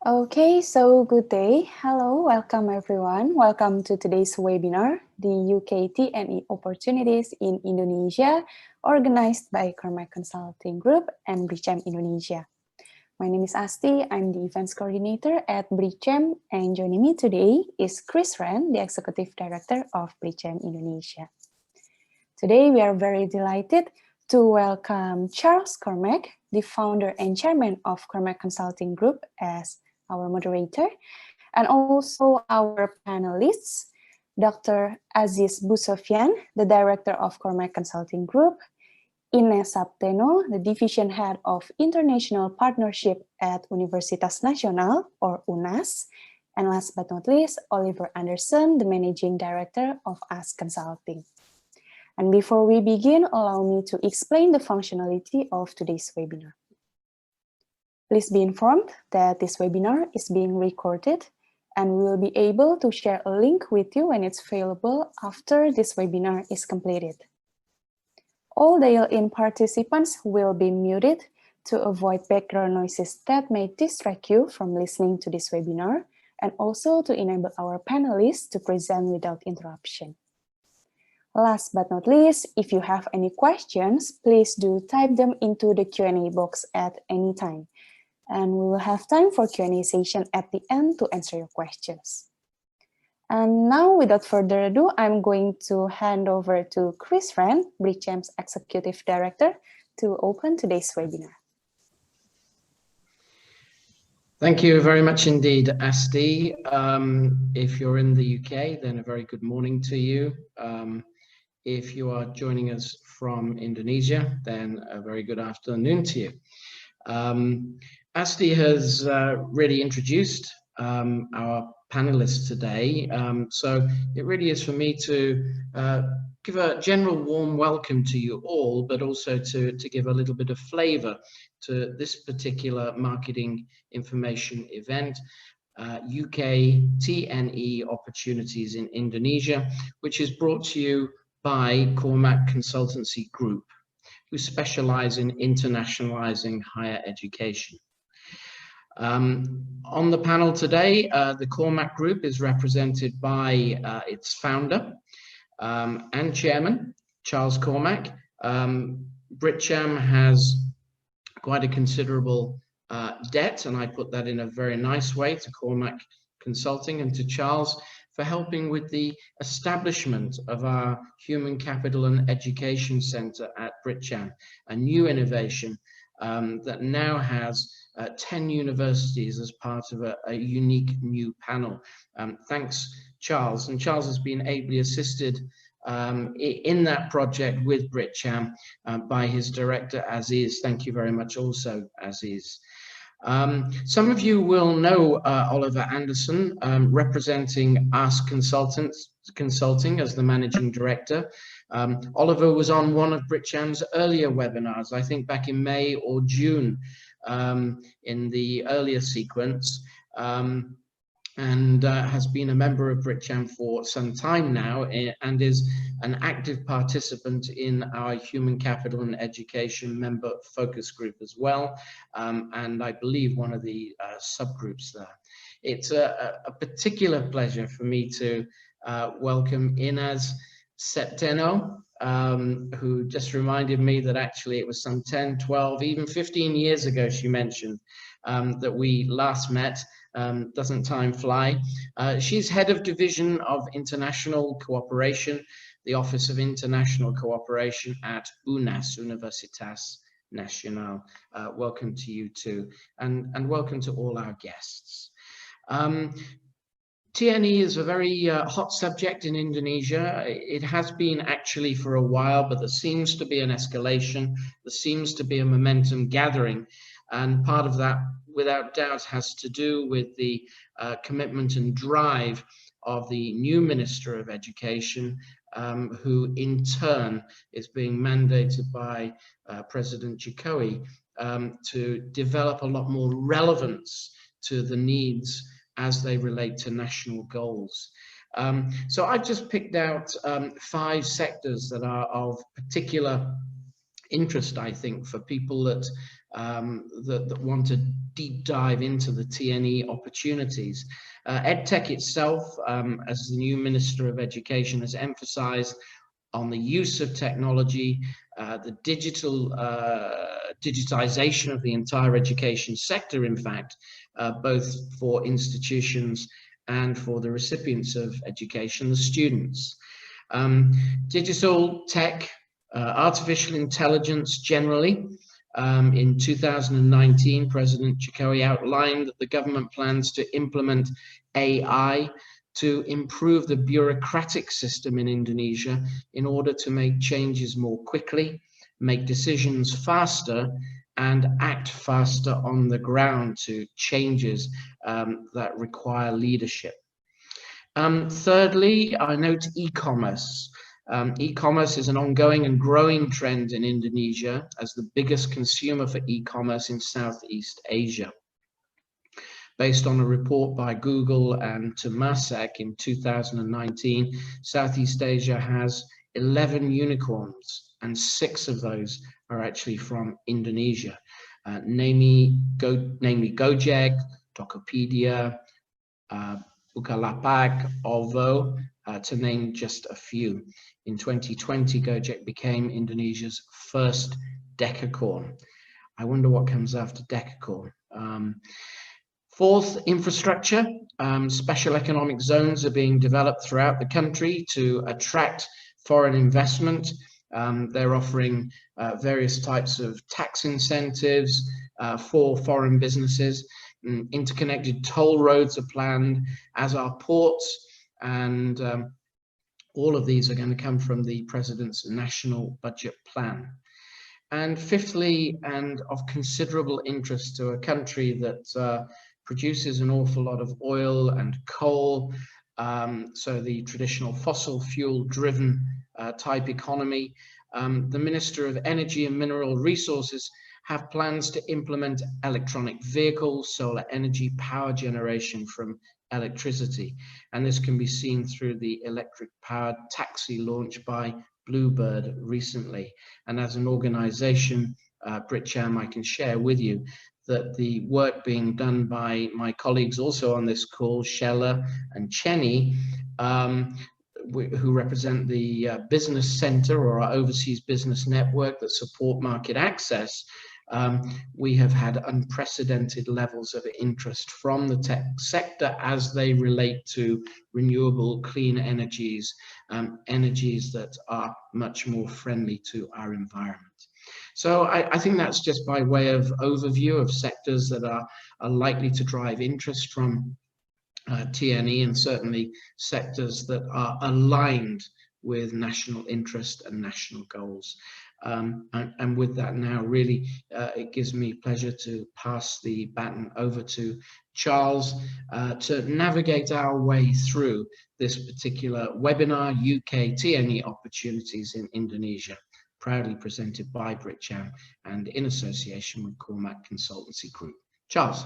Okay, so good day. Hello, welcome everyone. Welcome to today's webinar, the UK TNE Opportunities in Indonesia, organized by Cormac Consulting Group and BritCham Indonesia. My name is Asti, I'm the events coordinator at BritCham, and joining me today is Chris Ren, the Executive Director of BritCham Indonesia. Today we are very delighted to welcome Charles Cormac, the founder and chairman of Cormac Consulting Group, as our moderator, and also our panelists, Dr. Aziz Busofian, the director of Cormac Consulting Group, Ines Sapteno, the division head of International Partnership at Universitas Nasional, or UNAS, and last but not least, Oliver Anderson, the managing director of US Consulting. And before we begin, allow me to explain the functionality of today's webinar. Please be informed that this webinar is being recorded, and we will be able to share a link with you when it's available after this webinar is completed. All dial-in participants will be muted to avoid background noises that may distract you from listening to this webinar, and also to enable our panelists to present without interruption. Last but not least, if you have any questions, please do type them into the Q&A box at any time. And we will have time for Q&A session at the end to answer your questions. And now, without further ado, I'm going to hand over to Chris Ren, BritCham's Executive Director, to open today's webinar. Thank you very much indeed, Asti. If you're in the UK, then a very good morning to you. If you are joining us from Indonesia, then a very good afternoon to you. Asti has really introduced our panelists today, so it really is for me to give a general warm welcome to you all, but also to give a little bit of flavor to this particular marketing information event, UK TNE Opportunities in Indonesia, which is brought to you by Cormac Consultancy Group, who specialize in internationalizing higher education. On the panel today, the Cormac Group is represented by its founder and chairman, Charles Cormac. BritCham has quite a considerable debt, and I put that in a very nice way to Cormac Consulting and to Charles for helping with the establishment of our Human Capital and Education Centre at BritCham, a new innovation that now has 10 universities as part of a unique new panel. Thanks, Charles. And Charles has been ably assisted in that project with BritCham by his director, Aziz. Thank you very much also, Aziz. Some of you will know Oliver Anderson, representing US Consulting as the managing director. Oliver was on one of BritCham's earlier webinars, I think back in May or June, in the earlier sequence, and has been a member of BritCham for some time now, and is an active participant in our Human Capital and Education member focus group as well, and I believe one of the subgroups there. It's a particular pleasure for me to welcome Ines Sapteno, who just reminded me that actually it was some 10, 12, even 15 years ago, she mentioned, that we last met. Doesn't time fly? She's head of division of international cooperation, the Office of International Cooperation at UNAS, Universitas Nasional. Welcome to you too, and welcome to all our guests. TNE is a very hot subject in Indonesia. It has been actually for a while, but there seems to be an escalation. There seems to be a momentum gathering. And part of that, without doubt, has to do with the commitment and drive of the new Minister of Education, who in turn is being mandated by President Jokowi to develop a lot more relevance to the needs as they relate to national goals. So I've just picked out 5 sectors that are of particular interest, I think, for people that that want to deep dive into the TNE opportunities. EdTech itself, as the new Minister of Education, has emphasized on the use of technology, the digitization of the entire education sector, in fact, both for institutions and for the recipients of education, the students. Digital tech, artificial intelligence generally. In 2019, President Jokowi outlined that the government plans to implement AI to improve the bureaucratic system in Indonesia in order to make changes more quickly, make decisions faster, and act faster on the ground to changes that require leadership. Thirdly, I note e-commerce. E-commerce is an ongoing and growing trend in Indonesia as the biggest consumer for e-commerce in Southeast Asia. Based on a report by Google and Temasek in 2019, Southeast Asia has 11 unicorns, and 6 of those are actually from Indonesia, namely Gojek, Tokopedia, Bukalapak, Ovo, to name just a few. In 2020, Gojek became Indonesia's first decacorn. I wonder what comes after decacorn. Fourth, infrastructure. Special economic zones are being developed throughout the country to attract foreign investment. They're offering various types of tax incentives for foreign businesses. Interconnected toll roads are planned, as are ports, and all of these are going to come from the President's National Budget Plan. And fifthly, and of considerable interest to a country that produces an awful lot of oil and coal, so the traditional fossil fuel driven type economy, the Minister of Energy and Mineral Resources have plans to implement electronic vehicles, solar energy, power generation from electricity. And this can be seen through the electric powered taxi launched by Bluebird recently. And as an organization, BritCham, I can share with you that the work being done by my colleagues also on this call, Shella and Chenny, who represent the business center or our overseas business network that support market access, we have had unprecedented levels of interest from the tech sector as they relate to renewable, clean energies, energies that are much more friendly to our environment. So I think that's just by way of overview of sectors that are likely to drive interest from TNE, and certainly sectors that are aligned with national interest and national goals. And with that now, really, it gives me pleasure to pass the baton over to Charles to navigate our way through this particular webinar, UK TNE Opportunities in Indonesia, proudly presented by BritCham and in association with Cormac Consultancy Group. Charles.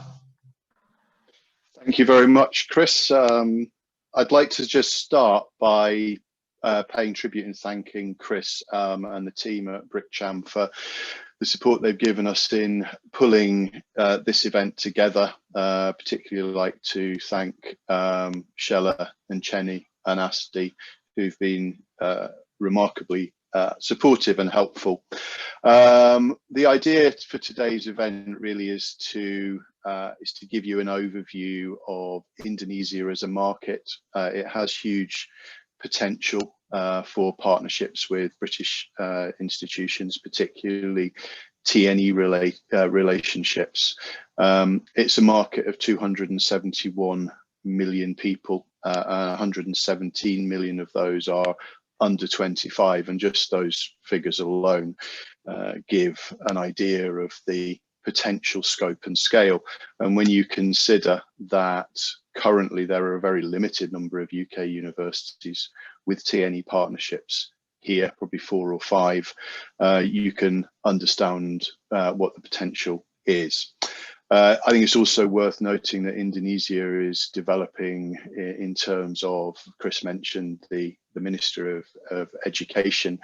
Thank you very much, Chris. I'd like to just start by paying tribute and thanking Chris and the team at BritCham for the support they've given us in pulling this event together. Particularly like to thank Shella and Chenny and Asti, who've been remarkably supportive and helpful. The idea for today's event really is to give you an overview of Indonesia as a market. It has huge potential for partnerships with British institutions, particularly TNE relationships. It's a market of 271 million people, 117 million of those are under 25, and just those figures alone give an idea of the potential scope and scale. And when you consider that currently there are a very limited number of UK universities with TNE partnerships here, probably 4 or 5, you can understand what the potential is. I think it's also worth noting that Indonesia is developing in terms of, Chris mentioned, the Minister of Education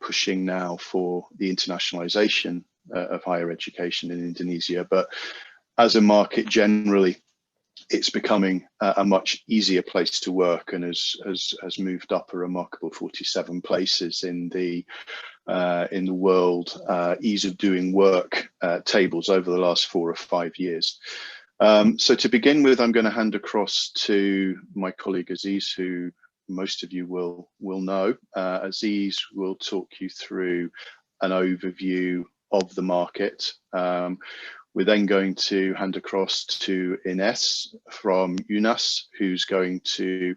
pushing now for the internationalization of higher education in Indonesia. But as a market generally, it's becoming a much easier place to work, and has moved up a remarkable 47 places in the world ease of doing work tables over the last 4 or 5 years. So to begin with, I'm going to hand across to my colleague Aziz, who most of you will know. Aziz will talk you through an overview of the market. We're then going to hand across to Ines from UNAS, who's going to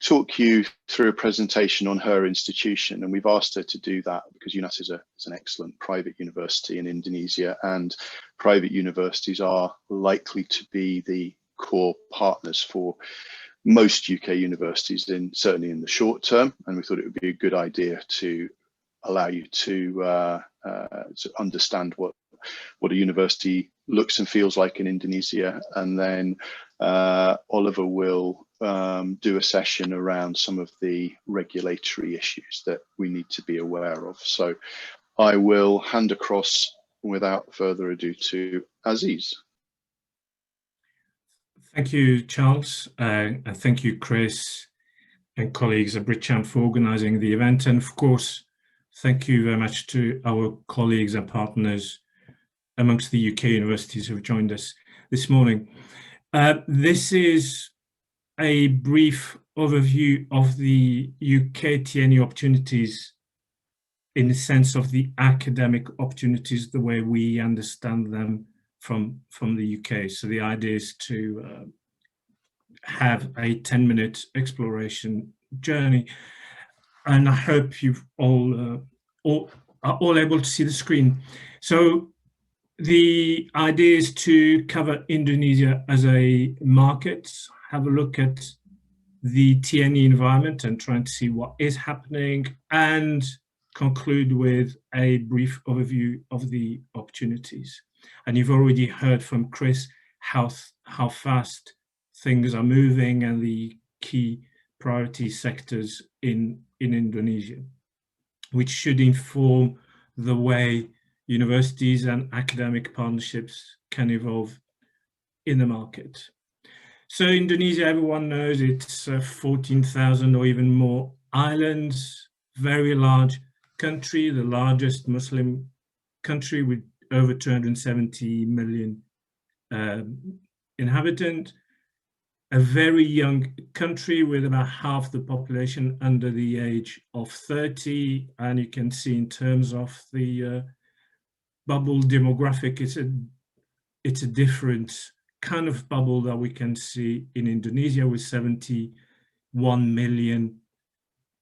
talk you through a presentation on her institution. And we've asked her to do that because UNAS is an excellent private university in Indonesia, and private universities are likely to be the core partners for most UK universities, certainly in the short term. And we thought it would be a good idea to allow you to understand what a university looks and feels like in Indonesia. And then Oliver will do a session around some of the regulatory issues that we need to be aware of. So I will hand across without further ado to Aziz. Thank you, Charles, and thank you, Chris and colleagues at BritCham for organising the event. And of course, thank you very much to our colleagues and partners amongst the UK universities who have joined us this morning. This is a brief overview of the UK TNE opportunities in the sense of the academic opportunities, the way we understand them from the UK. So the idea is to have a 10-minute exploration journey, and I hope you've all are all able to see the screen. So the idea is to cover Indonesia as a market, have a look at the TNE environment and trying to see what is happening, and conclude with a brief overview of the opportunities. And you've already heard from Chris how fast things are moving and the key priority sectors in Indonesia, which should inform the way universities and academic partnerships can evolve in the market. So Indonesia, everyone knows, it's 14,000 or even more islands, very large country, the largest Muslim country with over 270 million inhabitants, a very young country with about half the population under the age of 30. And you can see in terms of the bubble demographic, it's a different kind of bubble that we can see in Indonesia, with 71 million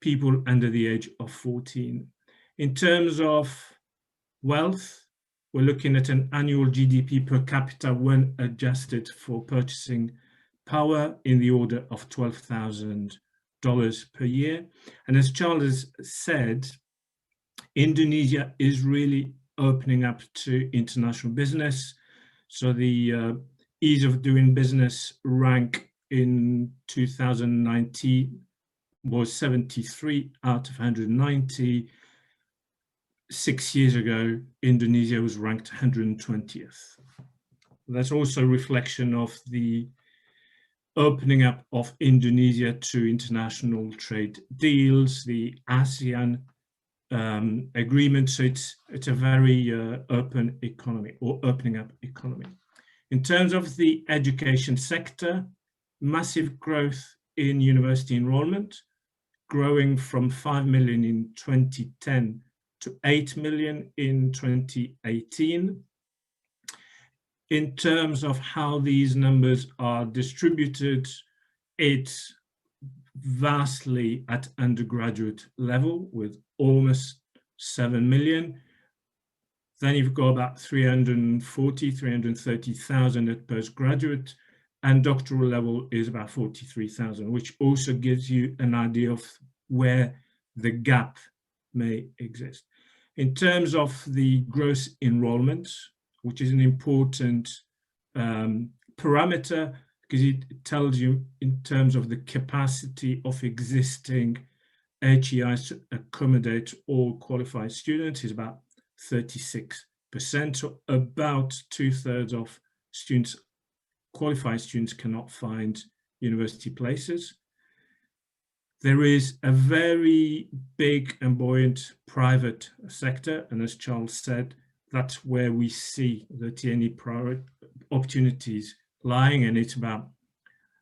people under the age of 14. In terms of wealth, we're looking at an annual GDP per capita when adjusted for purchasing power in the order of $12,000 per year. And as Charles said, Indonesia is really opening up to international business. So the ease of doing business rank in 2019 was 73 out of 190. 6 years ago, Indonesia was ranked 120th. That's also a reflection of the opening up of Indonesia to international trade deals, the ASEAN agreement. So it's a very open economy, or opening up economy. In terms of the education sector, massive growth in university enrollment, growing from 5 million in 2010 to 8 million in 2018. In terms of how these numbers are distributed, it's vastly at undergraduate level with almost 7 million. Then you've got about 330,000 at postgraduate, and doctoral level is about 43,000, which also gives you an idea of where the gap may exist. In terms of the gross enrollment, which is an important parameter because it tells you in terms of the capacity of existing HEIs to accommodate all qualified students is about 36%, so about 2/3 of students, qualified students, cannot find university places. There is a very big and buoyant private sector, and as Charles said, that's where we see the TNE opportunities lying, and it's about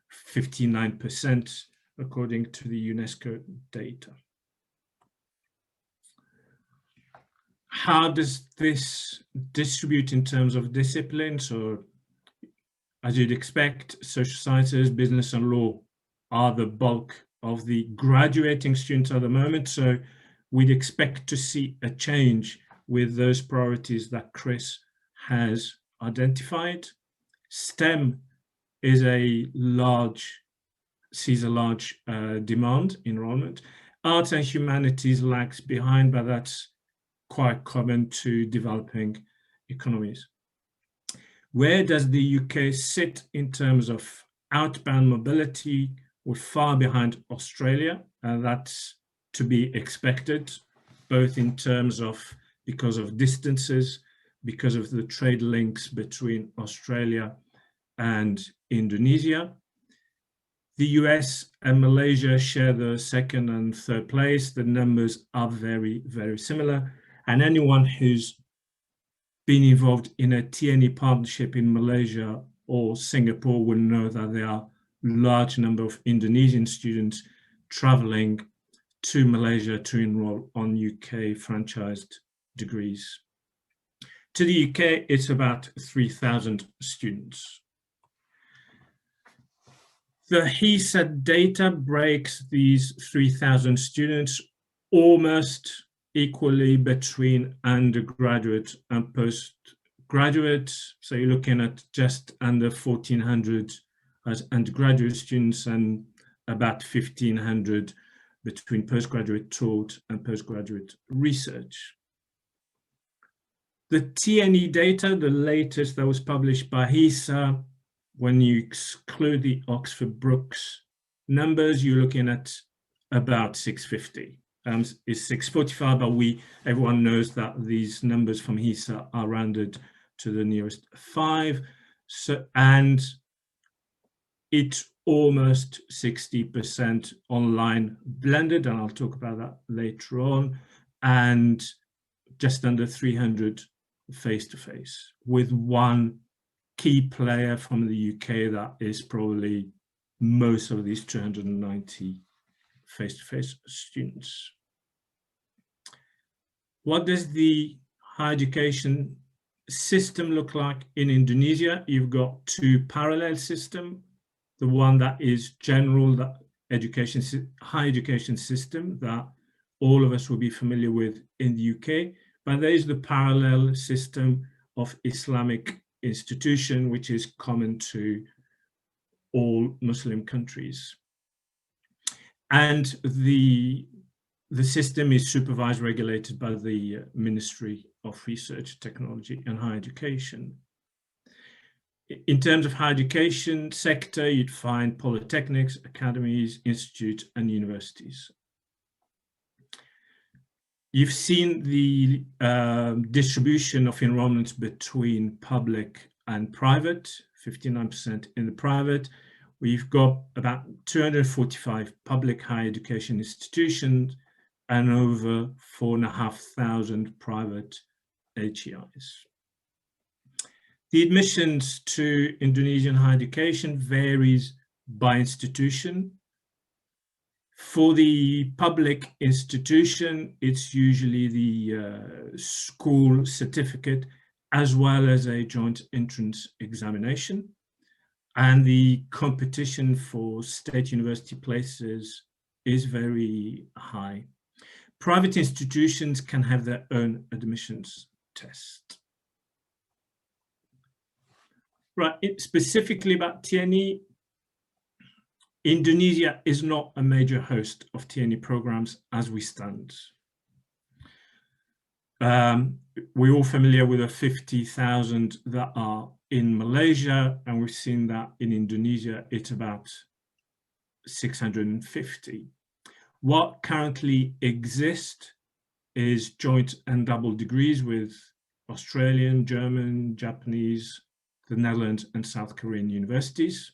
59% according to the UNESCO data. How does this distribute in terms of disciplines? So, as you'd expect, social sciences, business and law are the bulk of the graduating students at the moment. So we'd expect to see a change with those priorities that Chris has identified. STEM is sees a large demand enrollment. Arts and humanities lags behind, but that's quite common to developing economies. Where does the UK sit in terms of outbound mobility? We're far behind Australia, and that's to be expected, both in terms of because of distances, because of the trade links between Australia and Indonesia. The US and Malaysia share the second and third place. The numbers are very, very similar. And anyone who's been involved in a TNE partnership in Malaysia or Singapore will know that there are large number of Indonesian students traveling to Malaysia to enroll on UK franchised degrees. To the UK, it's about 3,000 students. The HESA data breaks these 3,000 students almost equally between undergraduate and postgraduate. So you're looking at just under 1,400 as undergraduate students and about 1,500 between postgraduate taught and postgraduate research. The TNE data, the latest that was published by HESA, when you exclude the Oxford Brookes numbers, you're looking at about 650. It's 645, but everyone knows that these numbers from HESA are rounded to the nearest 5. So, and it's almost 60% online blended, and I'll talk about that later on, and just under 300 face-to-face, with one key player from the UK that is probably most of these 290 face-to-face students. What does the higher education system look like in Indonesia? You've got two parallel systems. The one that is general, that higher education system that all of us will be familiar with in the UK, but there is the parallel system of Islamic institution, which is common to all Muslim countries. And the system is supervised, regulated by the Ministry of Research, Technology and Higher Education. In terms of higher education sector, you'd find polytechnics, academies, institutes, and universities. You've seen the distribution of enrollments between public and private, 59% in the private. We've got about 245 public higher education institutions and over 4,500 private HEIs. The admissions to Indonesian higher education varies by institution. For the public institution, it's usually the school certificate as well as a joint entrance examination. And the competition for state university places is very high. Private institutions can have their own admissions test. Right, specifically about TNE, Indonesia is not a major host of TNE programs as we stand. we're all familiar with the 50,000 that are in Malaysia, and we've seen that in Indonesia, it's about 650. What currently exists is joint and double degrees with Australian, German, Japanese, the Netherlands, and South Korean universities.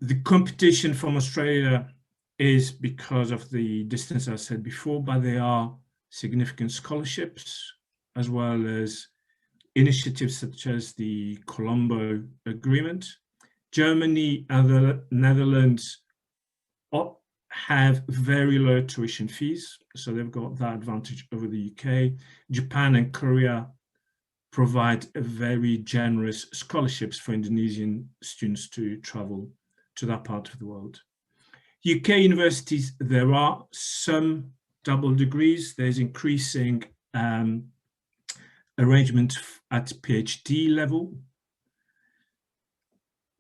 The competition from Australia is because of the distance I said before, but there are significant scholarships as well as initiatives such as the Colombo Agreement. Germany and the Netherlands have very low tuition fees, so they've got that advantage over the UK. Japan and Korea provide very generous scholarships for Indonesian students to travel to that part of the world. UK universities, there are some double degrees. There's increasing arrangement at PhD level.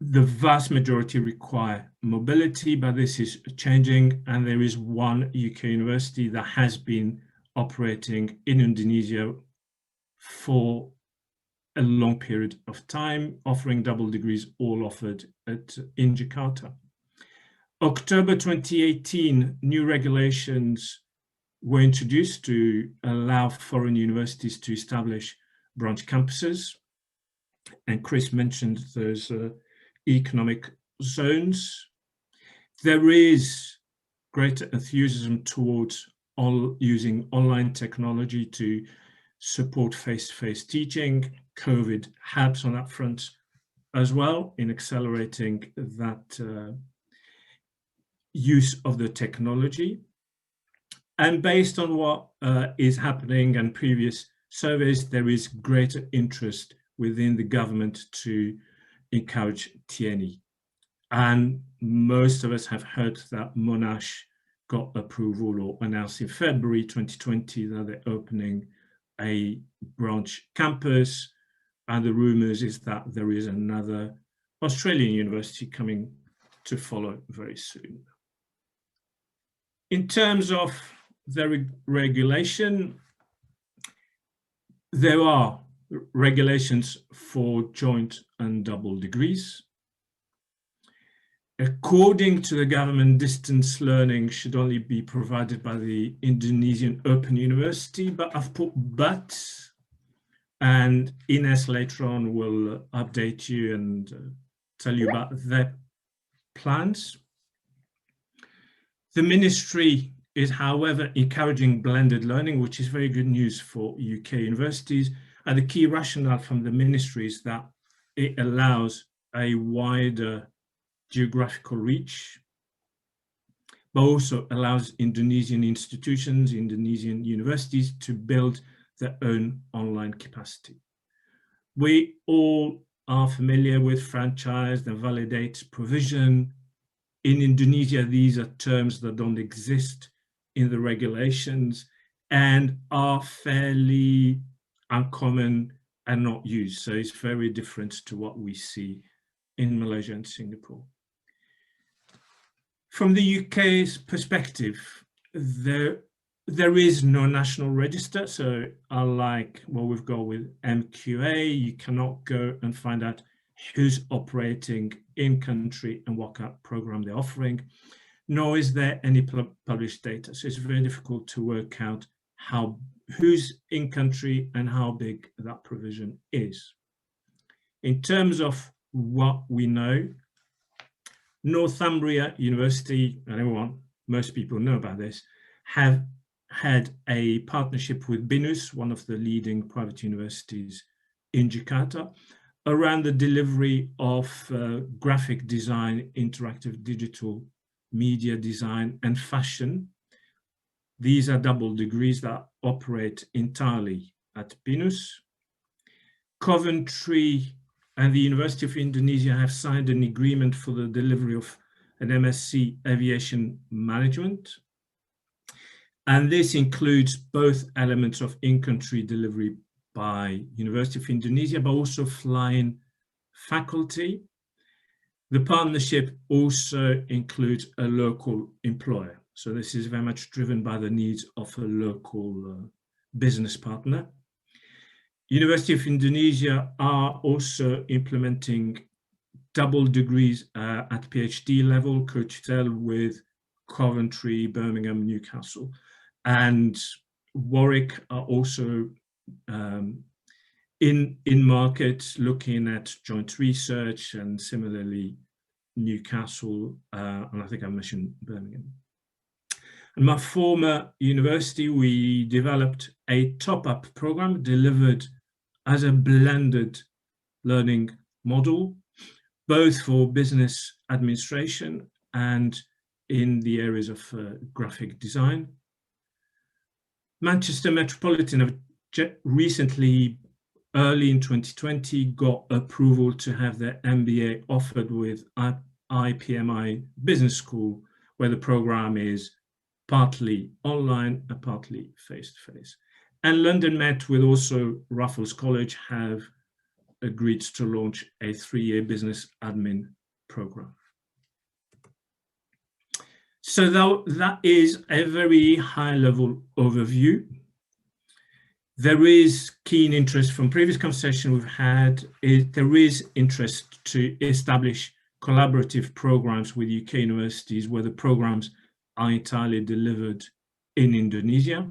The vast majority require mobility, but this is changing, and there is one UK university that has been operating in Indonesia for a long period of time, offering double degrees, all offered in Jakarta. October 2018, new regulations were introduced to allow foreign universities to establish branch campuses. And Chris mentioned those economic zones. There is greater enthusiasm towards using online technology to support face-to-face teaching. COVID helps on that front as well in accelerating that use of the technology. And based on what is happening and previous surveys, there is greater interest within the government to encourage TNE. And most of us have heard that Monash got approval or announced in February 2020 that they're opening a branch campus. And the rumors is that there is another Australian university coming to follow very soon. In terms of the regulation, there are regulations for joint and double degrees. According to the government, distance learning should only be provided by the Indonesian Open University, but I've put but, and Ines later on will update you and tell you about their plans. The ministry is, however, encouraging blended learning, which is very good news for UK universities. And the key rationale from the ministry is that it allows a wider geographical reach, but also allows Indonesian institutions, Indonesian universities to build their own online capacity. We all are familiar with franchised and validated provision. In Indonesia, these are terms that don't exist in the regulations and are fairly uncommon and not used. So it's very different to what we see in Malaysia and Singapore. From the UK's perspective, there is no national register. So unlike what we've got with MQA, you cannot go and find out who's operating in country and what kind of program they're offering, nor is there any published data. So it's very difficult to work out who's in country and how big that provision is. In terms of what we know, Northumbria University, and most people know about this, have had a partnership with BINUS, one of the leading private universities in Jakarta, around the delivery of graphic design, interactive digital media design, and fashion. These are double degrees that operate entirely at BINUS. Coventry and the University of Indonesia have signed an agreement for the delivery of an MSc Aviation Management. And this includes both elements of in-country delivery by University of Indonesia, but also flying faculty. The partnership also includes a local employer. So this is very much driven by the needs of a local business partner. University of Indonesia are also implementing double degrees at PhD level, co-tutel with Coventry, Birmingham, Newcastle, and Warwick are also in market looking at joint research, and similarly Newcastle, and I think I mentioned Birmingham. In my former university, we developed a top-up program delivered as a blended learning model, both for business administration and in the areas of graphic design. Manchester Metropolitan have recently, early in 2020, got approval to have their MBA offered with IPMI Business School, where the program is partly online and partly face-to-face. And London Met, with also Raffles College, have agreed to launch a 3-year business admin program. So that is a very high-level overview. There is keen interest from previous conversation we've had. There is interest to establish collaborative programs with UK universities where the programs are entirely delivered in Indonesia.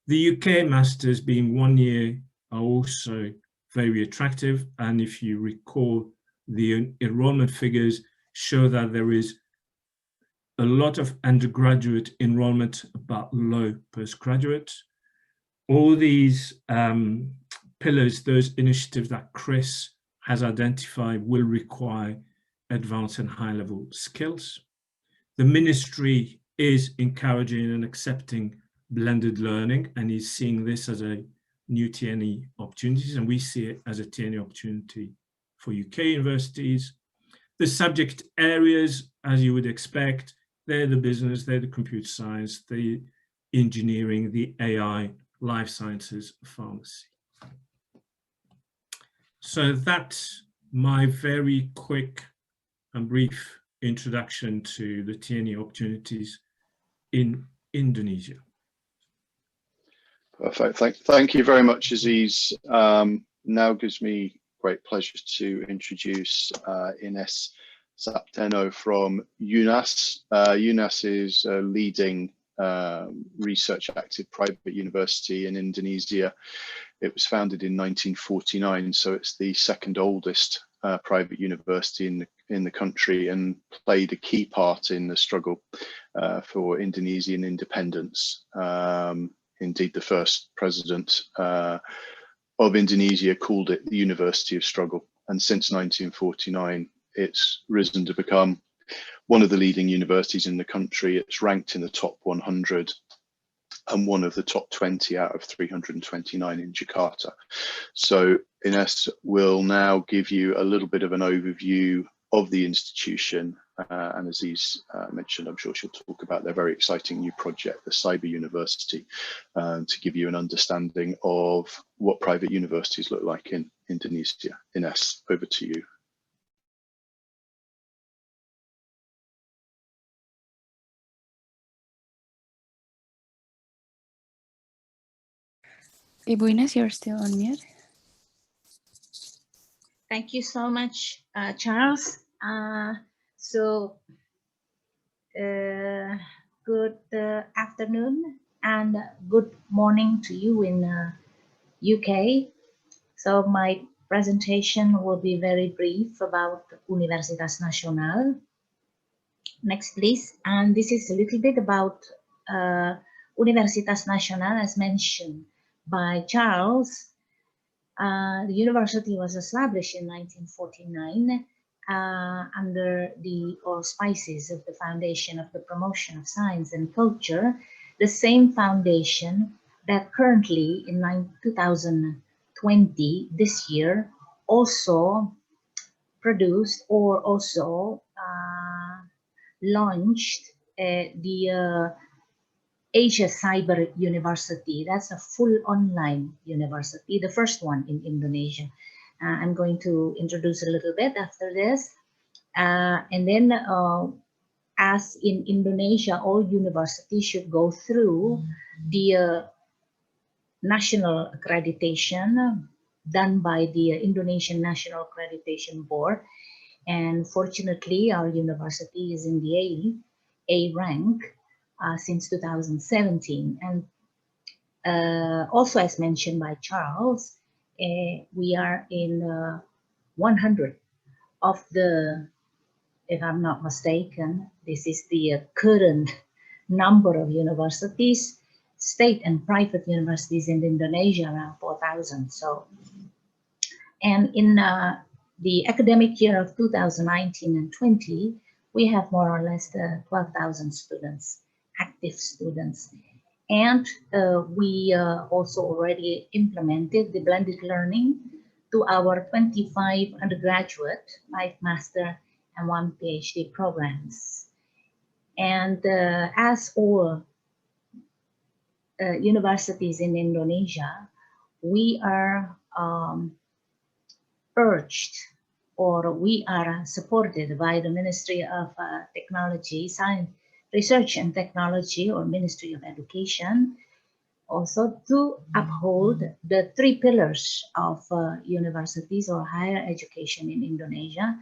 The UK masters, being 1 year, are also very attractive, and if you recall, the enrollment figures show that there is a lot of undergraduate enrollment but low postgraduate. All these pillars, those initiatives that Chris has identified, will require advanced and high-level skills. The ministry is encouraging and accepting blended learning, and is seeing this as a new TNE opportunities, and we see it as a TNE opportunity for UK universities. The subject areas, as you would expect, they're the business, they're the computer science, the engineering, the AI, life sciences, pharmacy. So that's my very quick and brief introduction to the TNE opportunities in Indonesia. Perfect. Thank you very much, Aziz. Now gives me great pleasure to introduce Ines Sapteno from UNAS. UNAS is a leading research active private university in Indonesia. It was founded in 1949, so it's the second oldest private university in the country, and played a key part in the struggle for Indonesian independence. Indeed, the first president of Indonesia called it the University of Struggle, and since 1949 it's risen to become one of the leading universities in the country. It's ranked in the top 100 and one of the top 20 out of 329 in Jakarta. So Ines will now give you a little bit of an overview of the institution, and as Aziz mentioned, I'm sure she'll talk about their very exciting new project, the Cyber University, to give you an understanding of what private universities look like in Indonesia. Ines, over to you. Ibu Ines, you're still on mute. Thank you so much, Charles. Good afternoon and good morning to you in UK. So my presentation will be very brief about Universitas Nasional. Next, please. And this is a little bit about Universitas Nasional, as mentioned by Charles. The university was established in 1949 under the auspices of the Foundation of the Promotion of Science and Culture, the same foundation that currently in 2020, this year, also produced or also launched the Asia Cyber University. That's a full online university, the first one in Indonesia. I'm going to introduce a little bit after this. And then as in Indonesia, all universities should go through the national accreditation done by the Indonesian National Accreditation Board. And fortunately, our university is in the A rank since 2017. And also, as mentioned by Charles, we are in 100 of the, if I'm not mistaken, this is the current number of universities, state and private universities in Indonesia, around 4,000. So, and in the academic year of 2019 and 20, we have more or less 12,000 students, active students. And we also already implemented the blended learning to our 25 undergraduate, 5 master, and 1 PhD programs. And as all universities in Indonesia, we are urged, or we are supported by the Ministry of Technology, Science, Research and Technology, or Ministry of Education, also to uphold the 3 pillars of universities or higher education in Indonesia.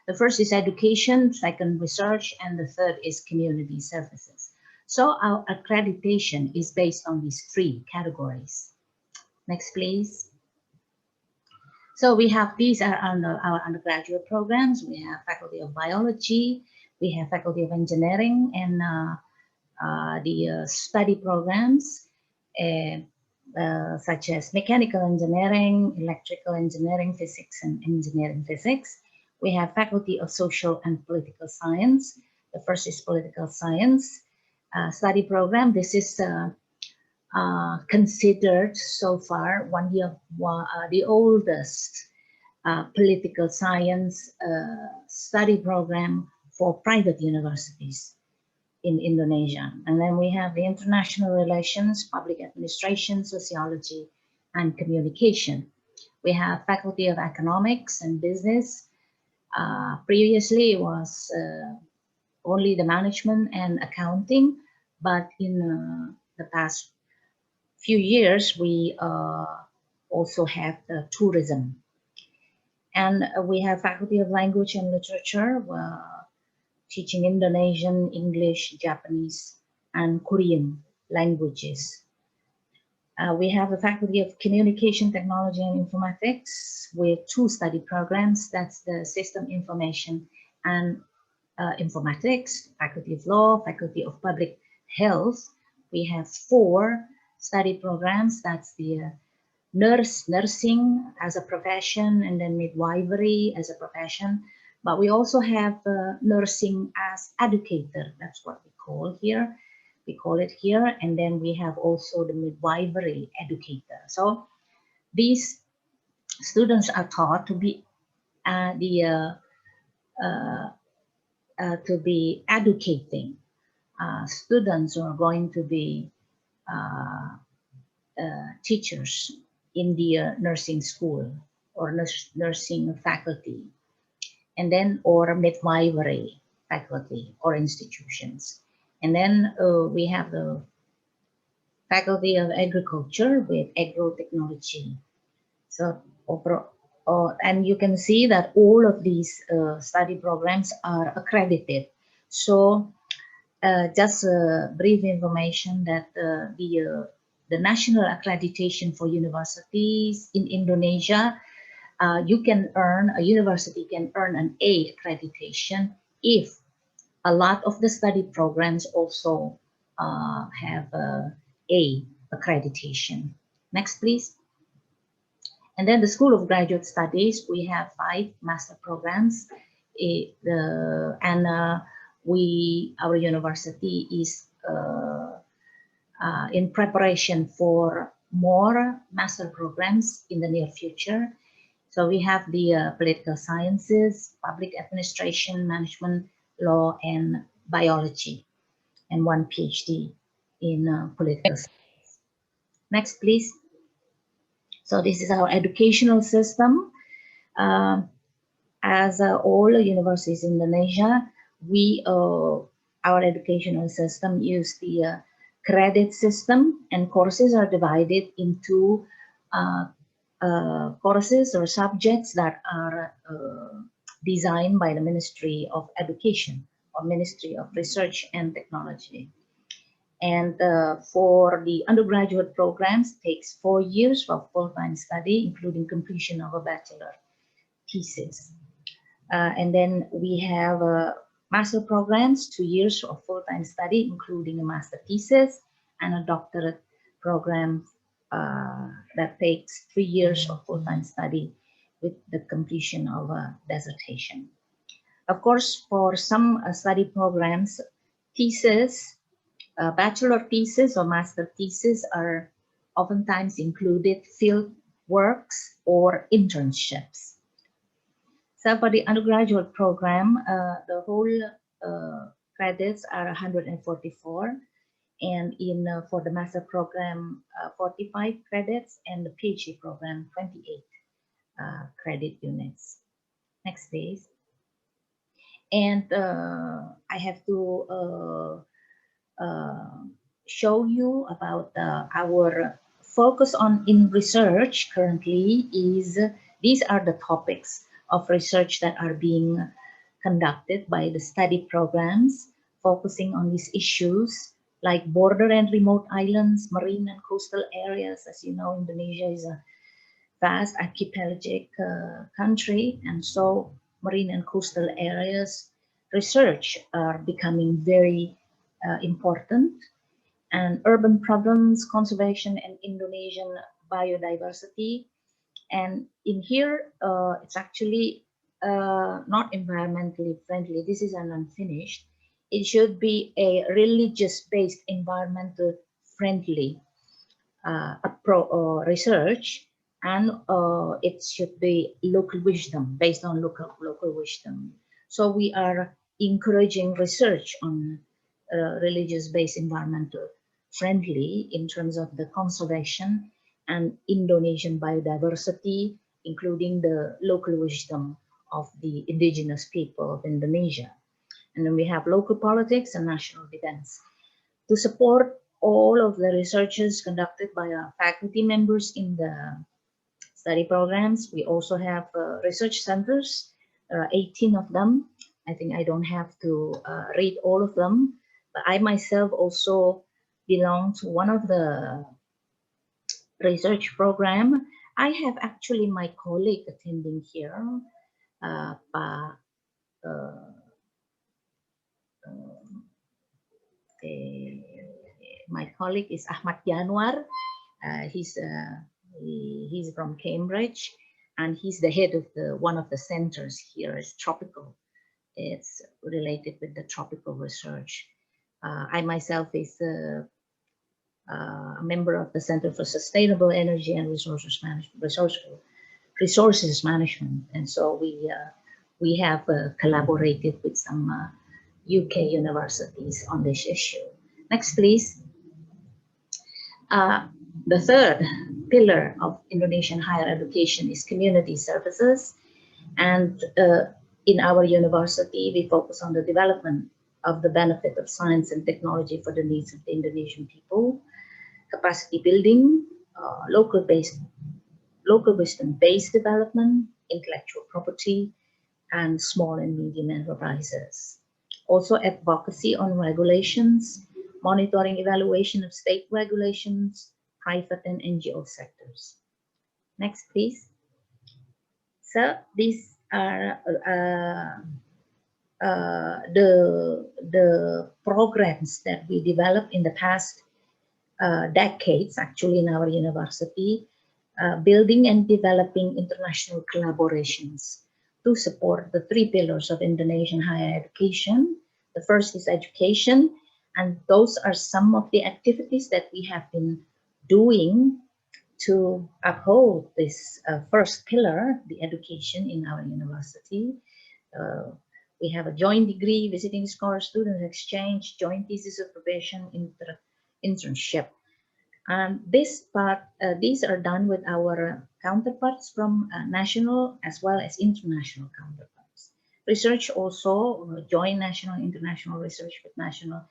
The first is education, second research, and the third is community services. So our accreditation is based on these 3 categories. Next, please. So we have, these are under our undergraduate programs. We have Faculty of Biology, we have Faculty of Engineering, and the study programs such as Mechanical Engineering, Electrical Engineering, Physics, and Engineering Physics. We have Faculty of Social and Political Science. The first is Political Science study program. This is considered so far the oldest political science study program for private universities in Indonesia. And then we have the International Relations, Public Administration, Sociology, and Communication. We have Faculty of Economics and Business. Previously it was only the Management and Accounting, but in the past few years we also have the Tourism. And we have Faculty of Language and Literature, teaching Indonesian, English, Japanese, and Korean languages. We have the Faculty of Communication Technology and Informatics with 2 study programs. That's the System Information and Informatics, Faculty of Law, Faculty of Public Health. We have 4 study programs. That's the nursing as a profession, and then midwifery as a profession. But we also have nursing as educator. That's what we call here. We call it here. And then we have also the midwifery educator. So these students are taught to be educating students who are going to be teachers in the nursing school or nursing faculty, and then or midwifery faculty or institutions. And then we have the Faculty of Agriculture with agrotechnology. So and you can see that all of these study programs are accredited. So just brief information that the national accreditation for universities in Indonesia, a university can earn an A accreditation if a lot of the study programs also have A accreditation. Next, please. And then the School of Graduate Studies, we have 5 master programs, our university is in preparation for more master programs in the near future. So we have the Political Sciences, Public Administration, Management, Law, and Biology, and 1 PhD in Political Science. Next, please. So this is our educational system. As all universities in Indonesia, our educational system use the credit system, and courses are divided into courses or subjects that are designed by the Ministry of Education or Ministry of Research and Technology. And for the undergraduate programs, it takes 4 years of full-time study, including completion of a bachelor thesis. And then we have master programs, 2 years of full-time study, including a master thesis, and a doctorate program that takes 3 years of full-time study with the completion of a dissertation. Of course, for some study programs, thesis, bachelor thesis or master thesis are oftentimes included field works or internships. So for the undergraduate program, the whole credits are 144, and for the master program, 45 credits, and the PhD program, 28 credit units. Next, please. And I have to show you about our focus in research currently is these are the topics of research that are being conducted by the study programs, focusing on these issues like border and remote islands, marine and coastal areas. As you know, Indonesia is a vast archipelagic country, and so marine and coastal areas research are becoming very important. And urban problems, conservation, and Indonesian biodiversity. And in here, it's actually not environmentally friendly. This is an unfinished. It should be a religious-based, environmental friendly research, and it should be local wisdom, based on local wisdom. So we are encouraging research on religious-based environmental friendly in terms of the conservation and Indonesian biodiversity, including the local wisdom of the indigenous people of Indonesia. And then we have local politics and national defense. To support all of the researches conducted by our faculty members in the study programs, we also have research centers. There are 18 of them. I think I don't have to read all of them, but I myself also belong to one of the research program. I have actually my colleague attending here, my colleague is Ahmad Yanwar. He's from Cambridge, and he's the head of one of the centers here. Is tropical. It's related with the tropical research. I myself is a member of the Center for Sustainable Energy and Resources Management, and so we have collaborated with some UK universities on this issue. Next, please. The third pillar of Indonesian higher education is community services, and in our university, we focus on the development of the benefit of science and technology for the needs of the Indonesian people, capacity building, local wisdom-based development, intellectual property, and small and medium enterprises. Also advocacy on regulations, monitoring evaluation of state regulations, private and NGO sectors. Next, please. So these are the programs that we developed in the past decades, actually, in our university, building and developing international collaborations to support the 3 pillars of Indonesian higher education. The first is education, and those are some of the activities that we have been doing to uphold this first pillar, the education in our university. We have a joint degree, visiting scholars, student exchange, joint thesis of probation, internship. And this part, these are done with our counterparts from national as well as international counterparts. Research also, joint national, international research with national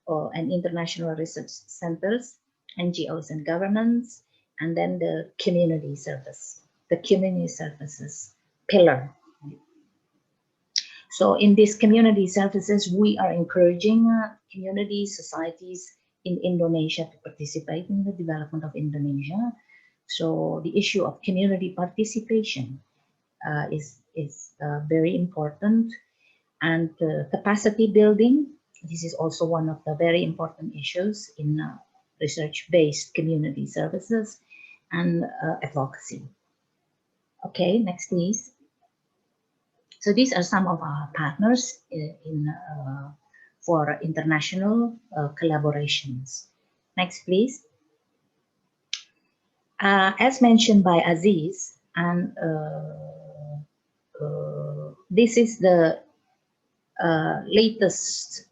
and international research centers, NGOs and governments, and then the community services pillar. So in these community services, we are encouraging community societies in Indonesia to participate in the development of Indonesia. So the issue of community participation is very important, and capacity building. This is also one of the very important issues in research-based community services and advocacy. Okay, next please. So these are some of our partners for international collaborations. Next, please. As mentioned by Aziz, and this is the latest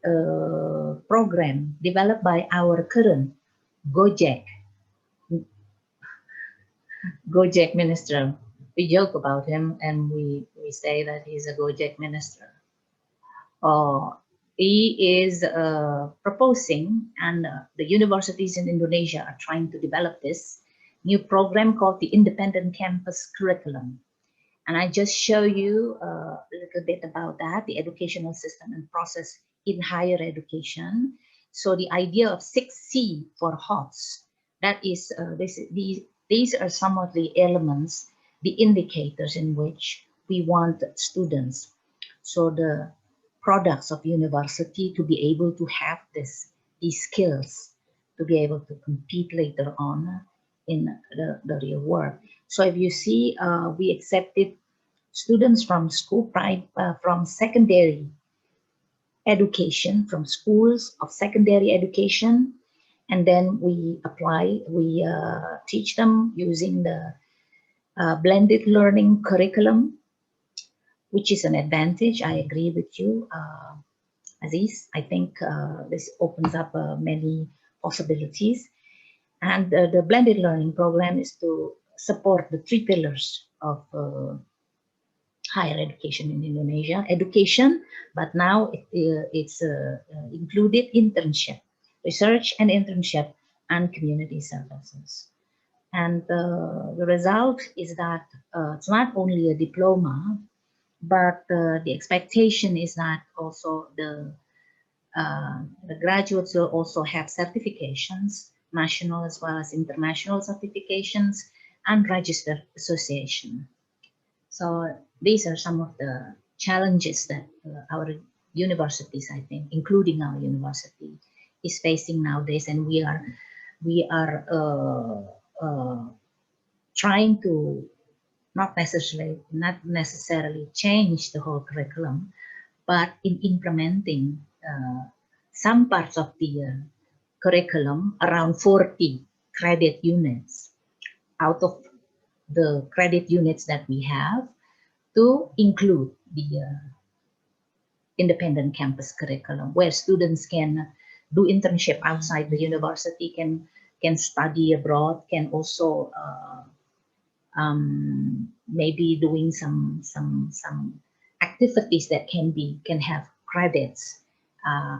program developed by our current Gojek minister. We joke about him and we say that he's a Gojek minister. He is proposing, and the universities in Indonesia are trying to develop this new program called the Independent Campus Curriculum. And I just show you a little bit about that, the educational system and process in higher education. So the idea of 6C for HOTS, that is, these are some of the elements, the indicators in which we want students, so the products of university, to be able to have these skills, to be able to compete later on in the real world. So if you see, we accepted students from from secondary education, from schools of secondary education, and then we teach them using the blended learning curriculum, which is an advantage. I agree with you, Aziz. I think this opens up many possibilities. And the blended learning program is to support the 3 pillars of higher education in Indonesia. Education, but now it's included internship, research and internship, and community services. And the result is that it's not only a diploma, but the expectation is that also the graduates will also have certifications, national as well as international certifications, and registered association. So these are some of the challenges that our universities, I think, including our university, is facing nowadays, and we are trying to not necessarily change the whole curriculum, but in implementing some parts of the curriculum, around 40 credit units out of the credit units that we have, to include the independent campus curriculum, where students can do internship outside the university, can study abroad, can also maybe doing some activities that can have credits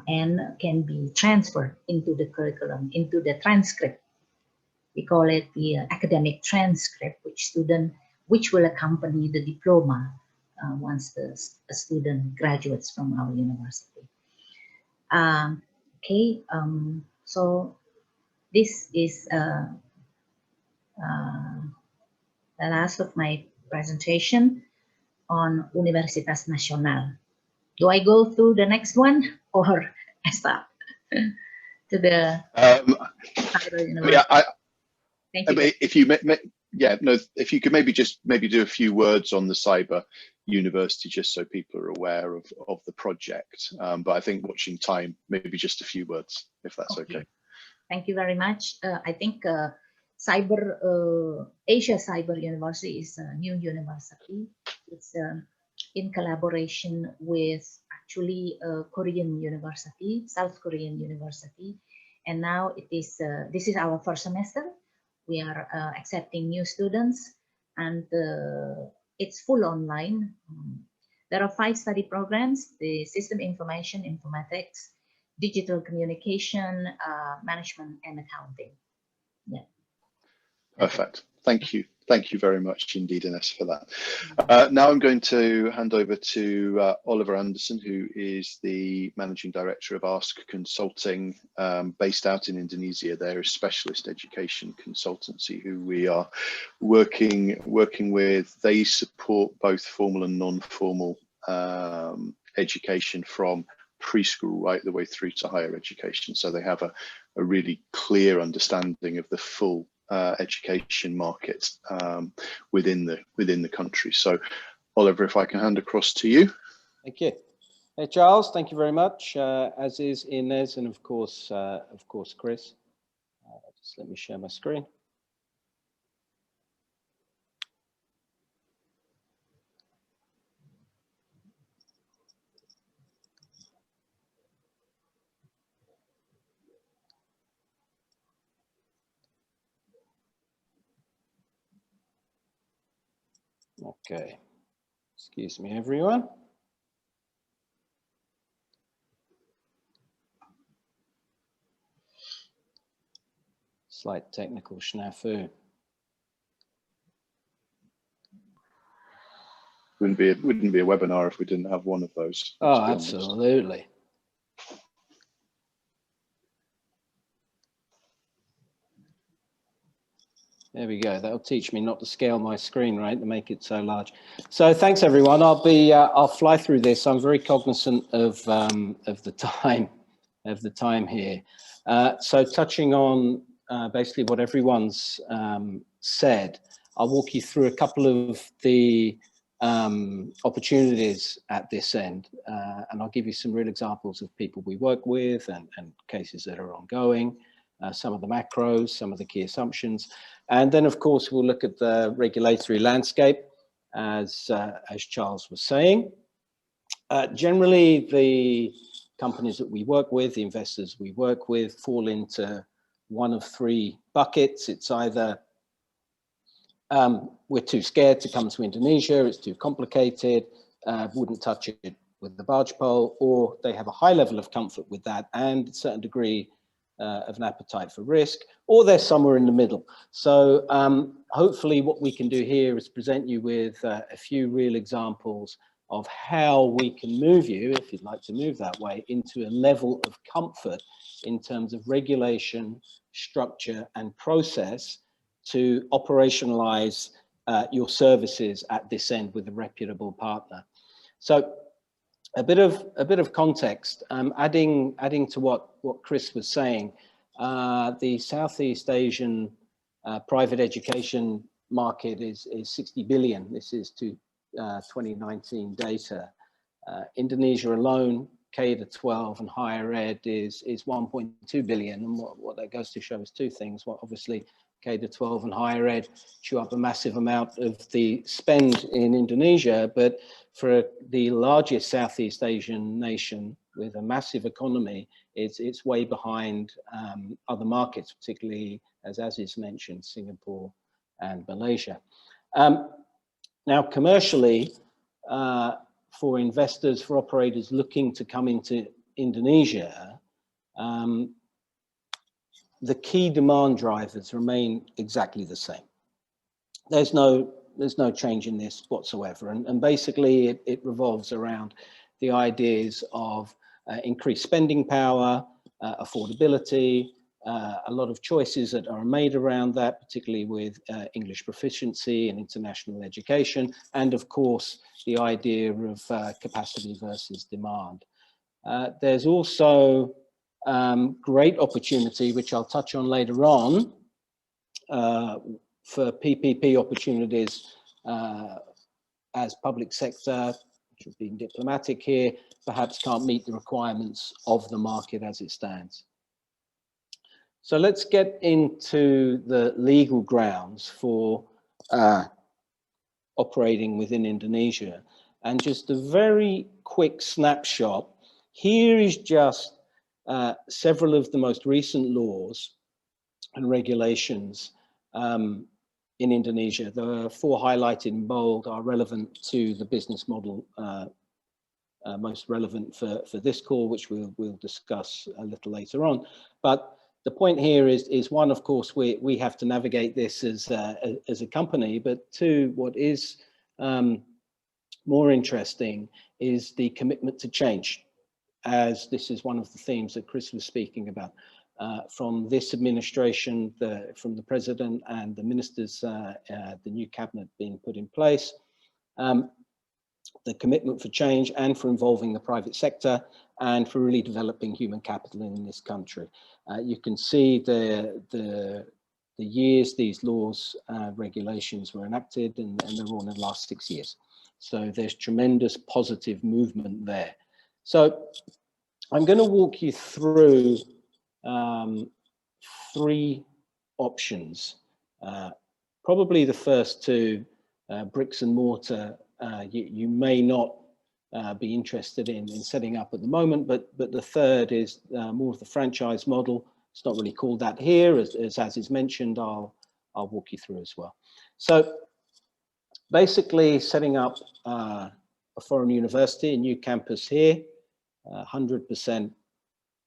and can be transferred into the curriculum, into the transcript. We call it the academic transcript, which will accompany the diploma once the student graduates from our university. Okay, so this is the last of my presentation on Universitas Nasional. Do I go through the next one, or I stop to the yeah, Thank you. if you if you could maybe do a few words on the cyber university, just so people are aware of the project. But I think watching time, maybe just a few words, if that's okay. Thank you very much. I think Asia Cyber University is a new university. It's in collaboration with actually Korean university, South Korean university, and now it is. This is our first semester. We are accepting new students, and it's full online. There are 5 study programs: the System Information Informatics, digital communication, management, and accounting. Yeah. Perfect. Thank you. Thank you very much indeed, Ines, for that. Now I'm going to hand over to Oliver Anderson, who is the Managing Director of Ask Consulting, based out in Indonesia. They're a specialist education consultancy who we are working with. They support both formal and non-formal education from preschool right the way through to higher education. So they have a really clear understanding of the full education market within the country. So Oliver, if I can hand across to you. Thank you. Hey Charles, thank you very much, as is Ines, and of course Chris. Just let me share my screen. Okay, excuse me everyone. Slight technical snafu. Wouldn't be a webinar if we didn't have one of those. Oh, absolutely. There we go. That'll teach me not to scale my screen, right, to make it so large. So thanks everyone. I'll fly through this. I'm very cognizant of the time here. So touching on basically what everyone's said, I'll walk you through a couple of the opportunities at this end, and I'll give you some real examples of people we work with and cases that are ongoing. Some of the macros, some of the key assumptions, and then of course we'll look at the regulatory landscape, as Charles was saying. Generally, the companies that we work with, the investors we work with, fall into one of three buckets. It's either we're too scared to come to Indonesia, it's too complicated, wouldn't touch it with the barge pole, or they have a high level of comfort with that and a certain degree of an appetite for risk, or they're somewhere in the middle. So hopefully what we can do here is present you with a few real examples of how we can move you, if you'd like to move that way, into a level of comfort in terms of regulation, structure, and process to operationalize your services at this end with a reputable partner. So a bit of context, adding to what Chris was saying, the Southeast Asian private education market is 60 billion. This is to 2019 data. Indonesia alone, K-12 and higher ed is 1.2 billion. And what that goes to show is two things. Well, obviously, K-12 and higher ed chew up a massive amount of the spend in Indonesia, but for the largest Southeast Asian nation with a massive economy, it's way behind other markets, particularly, as is mentioned, Singapore and Malaysia. Now, commercially, for investors, for operators looking to come into Indonesia, the key demand drivers remain exactly the same. There's no change in this whatsoever. And basically it revolves around the ideas of increased spending power, affordability, a lot of choices that are made around that, particularly with English proficiency and international education, and of course, the idea of capacity versus demand. There's also great opportunity, which I'll touch on later on, for PPP opportunities as public sector, which would be diplomatic here, perhaps can't meet the requirements of the market as it stands. So let's get into the legal grounds for operating within Indonesia. And just a very quick snapshot. Here is just several of the most recent laws and regulations in Indonesia. The four highlighted in bold are relevant to the business model most relevant for this call, which we'll discuss a little later on. But the point here is one, of course, we have to navigate this as a company, but two, what is more interesting is the commitment to change, as this is one of the themes that Chris was speaking about. From this administration, from the president and the ministers, the new cabinet being put in place, the commitment for change and for involving the private sector and for really developing human capital in this country. You can see the years these laws, regulations were enacted, and they're all in the last 6 years. So there's tremendous positive movement there. So I'm going to walk you through 3 options. Probably the first two, bricks and mortar, you may not be interested in setting up at the moment, but the third is more of the franchise model. It's not really called that here, as is mentioned. I'll walk you through as well. So basically setting up a foreign university, a new campus here, 100%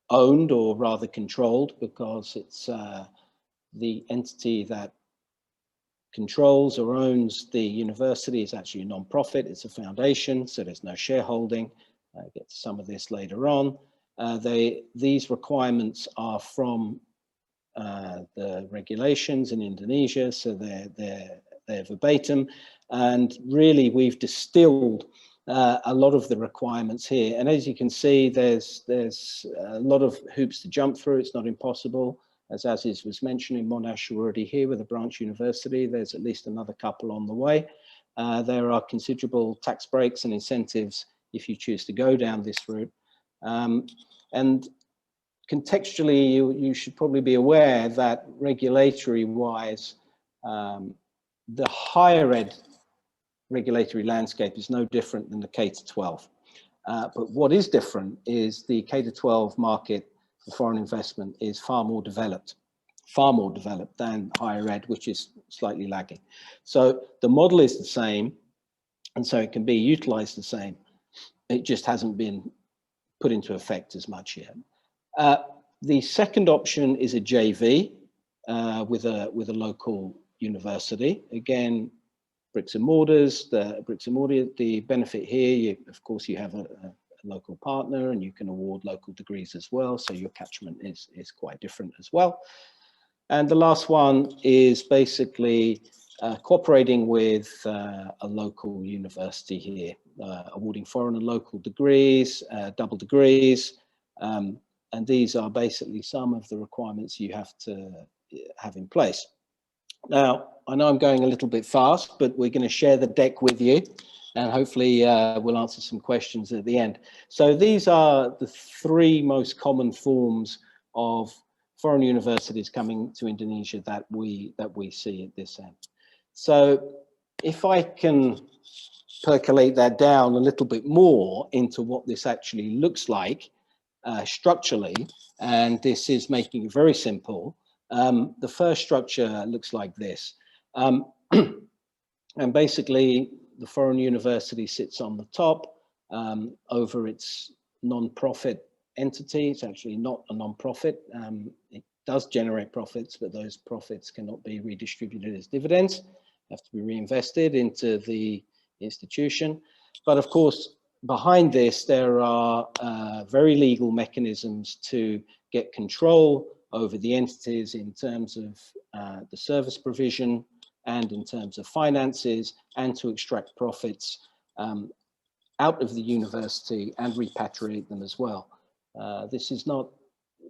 owned, or rather controlled, because it's the entity that controls or owns the university is actually a non-profit. It's a foundation, so there's no shareholding. I'll get to some of this later on. These requirements are from the regulations in Indonesia, so they're verbatim, and really we've distilled a lot of the requirements here. And as you can see, there's a lot of hoops to jump through. It's not impossible. As Aziz was mentioning, Monash are already here with a branch university. There's at least another couple on the way. There are considerable tax breaks and incentives if you choose to go down this route. And contextually, you should probably be aware that regulatory-wise, the higher ed regulatory landscape is no different than the K-12. But what is different is the K-12 market for foreign investment is far more developed than higher ed, which is slightly lagging. So the model is the same, and so it can be utilized the same. It just hasn't been put into effect as much yet. The second option is a JV with a local university. Again, bricks and mortars. The benefit here, of course, you have a local partner, and you can award local degrees as well. So your catchment is quite different as well. And the last one is basically cooperating with a local university here, awarding foreign and local degrees, double degrees. And these are basically some of the requirements you have to have in place. Now, I know I'm going a little bit fast, but we're going to share the deck with you, and hopefully we'll answer some questions at the end. So these are the 3 most common forms of foreign universities coming to Indonesia that we see at this end. So if I can percolate that down a little bit more into what this actually looks like structurally, and this is making it very simple. The first structure looks like this. And basically, the foreign university sits on the top over its non-profit entity. It's actually not a non-profit. It does generate profits, but those profits cannot be redistributed as dividends, have to be reinvested into the institution. But of course, behind this, there are very legal mechanisms to get control over the entities in terms of the service provision and in terms of finances, and to extract profits out of the university and repatriate them as well. This is not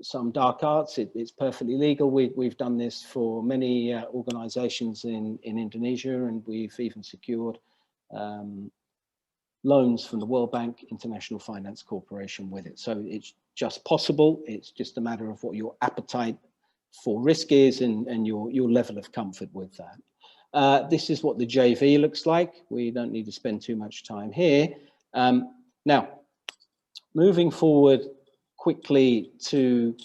some dark arts, it's perfectly legal. We've done this for many organizations in Indonesia, and we've even secured loans from the World Bank, International Finance Corporation with it. So it's just possible. It's just a matter of what your appetite for risk is and your level of comfort with that. This is what the JV looks like. We don't need to spend too much time here. Now, moving forward quickly to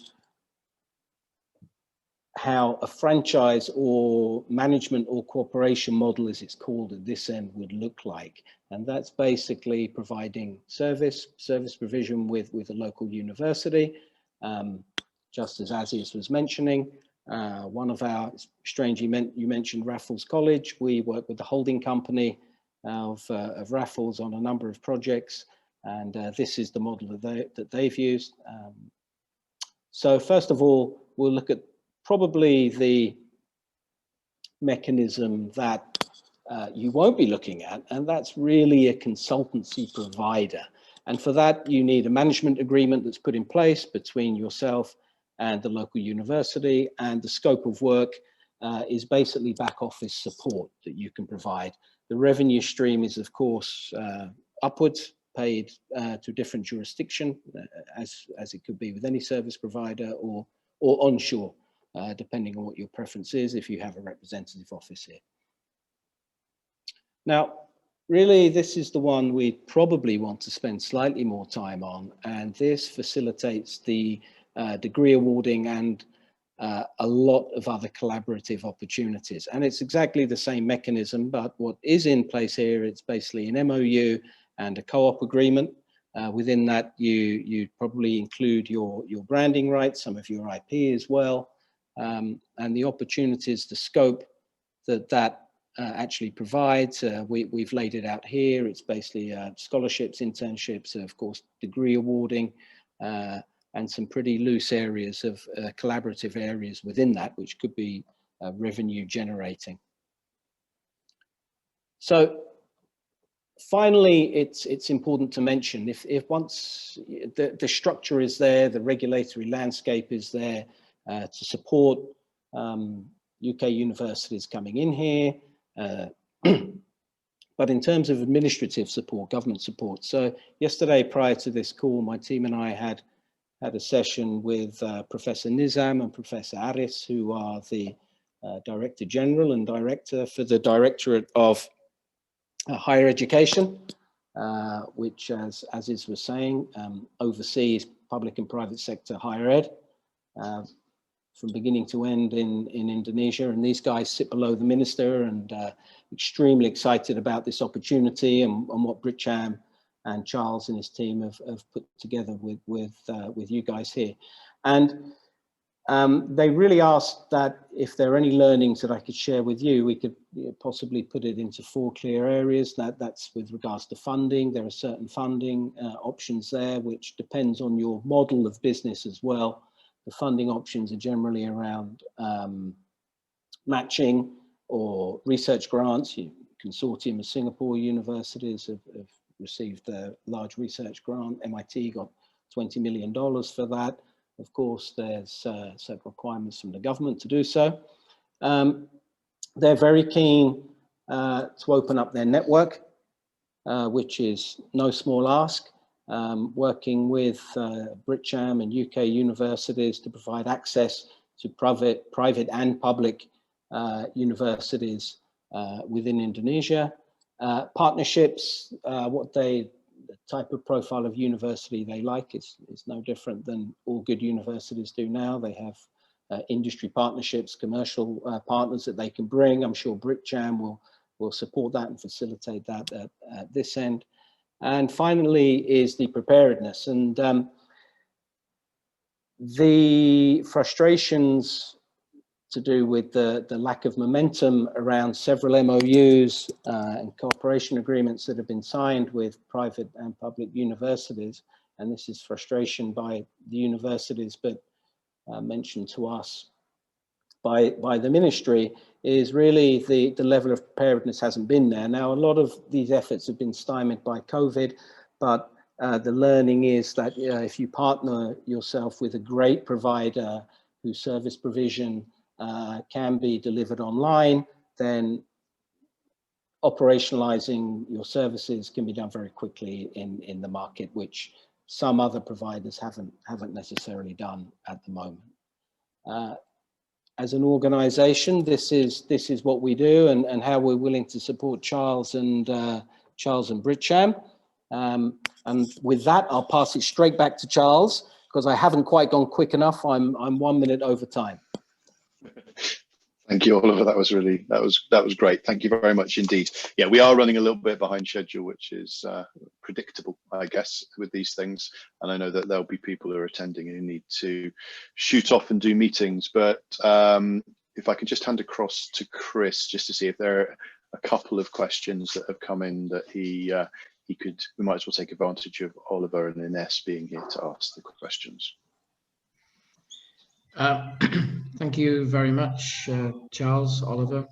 how a franchise or management or cooperation model, as it's called at this end, would look like. And that's basically providing service provision with a local university. Just as Aziz was mentioning, one of our, strangely you mentioned Raffles College. We work with the holding company of Raffles on a number of projects, and this is the model that they've used. So first of all, we'll look at probably the mechanism that you won't be looking at, and that's really a consultancy provider. And for that, you need a management agreement that's put in place between yourself and the local university, and the scope of work is basically back office support that you can provide. The revenue stream is, of course, upwards, paid to different jurisdiction, as it could be with any service provider, or onshore, depending on what your preference is, if you have a representative office here. Now, really, this is the one we probably want to spend slightly more time on, and this facilitates the degree awarding and a lot of other collaborative opportunities. And it's exactly the same mechanism, but what is in place here, it's basically an MOU and a co-op agreement. Within that, you probably include your branding rights, some of your IP as well, and the opportunities, the scope that actually provides. We've laid it out here. It's basically scholarships, internships, of course, degree awarding, and some pretty loose areas of collaborative areas within that, which could be revenue generating. So finally, it's important to mention, if once the structure is there, the regulatory landscape is there to support UK universities coming in here, but in terms of administrative support, government support. So yesterday, prior to this call, my team and I had a session with Professor Nizam and Professor Aris, who are the Director General and Director for the Directorate of Higher Education, which, as Aziz was saying, oversees public and private sector higher ed from beginning to end in Indonesia. And these guys sit below the minister, and extremely excited about this opportunity and what BritCham and Charles and his team have put together with you guys here. And they really asked that if there are any learnings that I could share with you, we could possibly put it into 4 clear areas. That's with regards to funding. There are certain funding options there, which depends on your model of business as well. The funding options are generally around matching or research grants. Consortium of Singapore universities have received a large research grant. MIT got $20 million for that. Of course, there's certain requirements from the government to do so. They're very keen to open up their network, which is no small ask, working with BritCham and UK universities to provide access to private and public universities within Indonesia. Partnerships, the type of profile of university they like is no different than all good universities do now. They have industry partnerships, commercial partners that they can bring. I'm sure BritCham will support that and facilitate that at this end. And finally is the preparedness, and the frustrations to do with the lack of momentum around several MOUs and cooperation agreements that have been signed with private and public universities. And this is frustration by the universities, but mentioned to us by the ministry, is really the level of preparedness hasn't been there. Now, a lot of these efforts have been stymied by COVID, but the learning is that if you partner yourself with a great provider whose service provision can be delivered online, then operationalizing your services can be done very quickly in the market, which some other providers haven't necessarily done at the moment. As an organization, this is what we do and how we're willing to support Charles and BritCham. And with that, I'll pass it straight back to Charles, because I haven't quite gone quick enough. I'm 1 minute over time. Thank you, Oliver. That was great. Thank you very much indeed. Yeah, we are running a little bit behind schedule, which is predictable, I guess, with these things. And I know that there'll be people who are attending who need to shoot off and do meetings. But if I can just hand across to Chris, just to see if there are a couple of questions that have come in that we might as well take advantage of Oliver and Ines being here to ask the questions. Thank you very much, Charles, Oliver,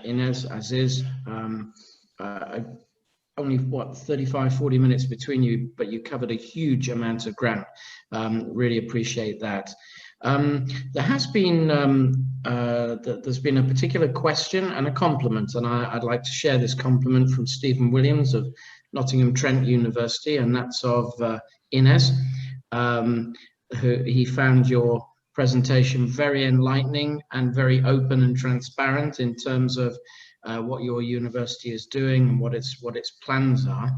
Ines, Aziz. Only, what, 35, 40 minutes between you, but you covered a huge amount of ground. Really appreciate that. There has been, there's been a particular question and a compliment, and I'd like to share this compliment from Stephen Williams of Nottingham Trent University, and that's of Ines, who he found your presentation very enlightening and very open and transparent in terms of what your university is doing and what its plans are.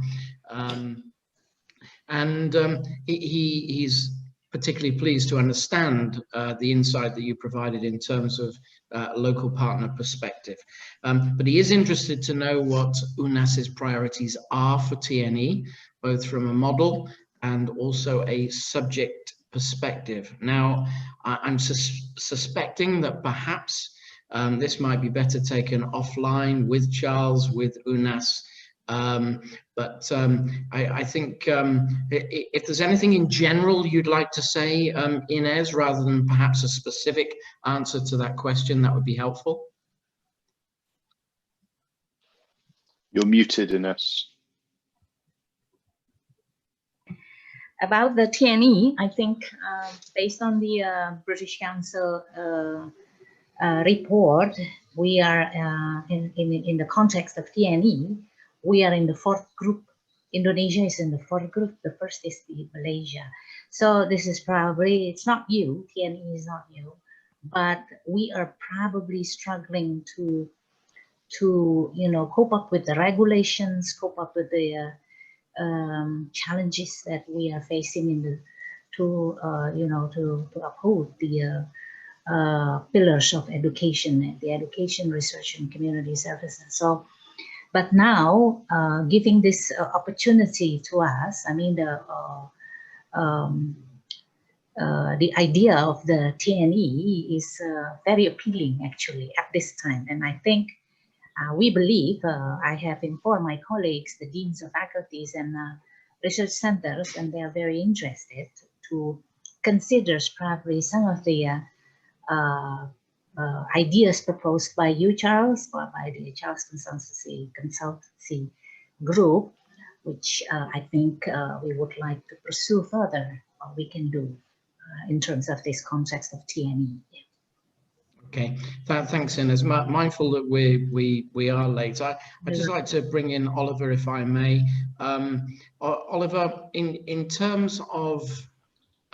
He's particularly pleased to understand the insight that you provided in terms of local partner perspective. But he is interested to know what UNAS's priorities are for TNE, both from a model and also a subject perspective. Now, I'm suspecting that perhaps this might be better taken offline with Charles, with UNAS. But I think if there's anything in general you'd like to say, Ines, rather than perhaps a specific answer to that question, that would be helpful. You're muted, Ines. About the TNE, I think based on the British Council report, we are in the context of TNE, we are in the fourth group. Indonesia is in the fourth group. The first is the Malaysia. So this is probably, it's not you, TNE is not you, but we are probably struggling to cope up with the regulations, cope up with the challenges that we are facing in the to uphold the pillars of education, the education, research, and community services. So, but now giving this opportunity to us, I mean the idea of the TNE is very appealing actually at this time, and I think. We believe, I have informed my colleagues, the deans of faculties and research centers, and they are very interested to consider probably some of the ideas proposed by you, Charles, or by the Charles Consultancy Group, which I think we would like to pursue further, what we can do in terms of this context of TNE. Okay, thanks, Ines. Mindful that we are late. I'd just like to bring in Oliver, if I may. Oliver, in terms of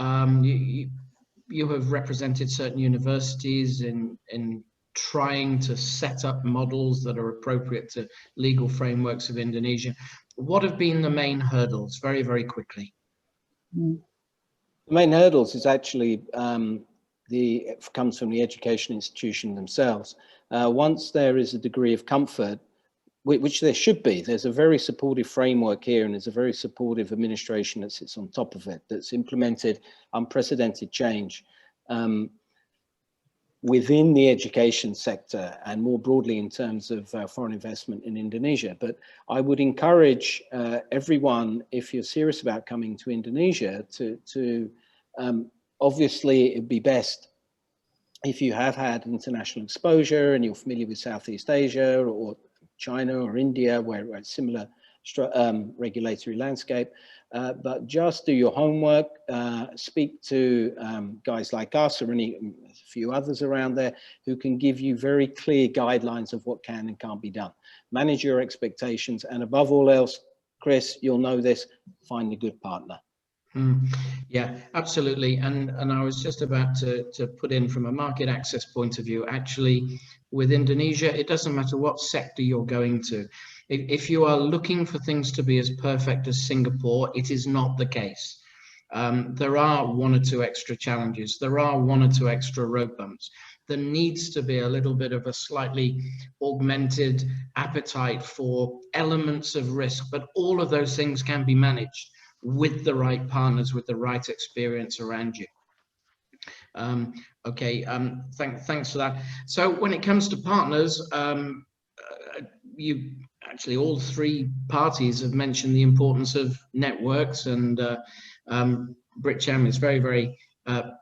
you have represented certain universities in trying to set up models that are appropriate to legal frameworks of Indonesia. What have been the main hurdles? Very, very quickly. The main hurdles is actually comes from the education institution themselves. Once there is a degree of comfort, which there should be, there's a very supportive framework here, and there's a very supportive administration that sits on top of it, that's implemented unprecedented change within the education sector and more broadly in terms of foreign investment in Indonesia. But I would encourage everyone, if you're serious about coming to Indonesia, to obviously, it'd be best if you have had international exposure and you're familiar with Southeast Asia or China or India, where it's similar regulatory landscape. But just do your homework, speak to guys like us or a few others around there who can give you very clear guidelines of what can and can't be done. Manage your expectations, and above all else, Chris, you'll know this, find a good partner. Yeah, absolutely. And I was just about to put in from a market access point of view, actually, with Indonesia, it doesn't matter what sector you're going to. If you are looking for things to be as perfect as Singapore, it is not the case. There are one or two extra challenges. There are one or two extra road bumps. there needs to be a little bit of a slightly augmented appetite for elements of risk, but all of those things can be managed with the right partners, with the right experience around you. Thanks for that. So when it comes to partners, you actually, all three parties have mentioned the importance of networks, and BritCham is very, very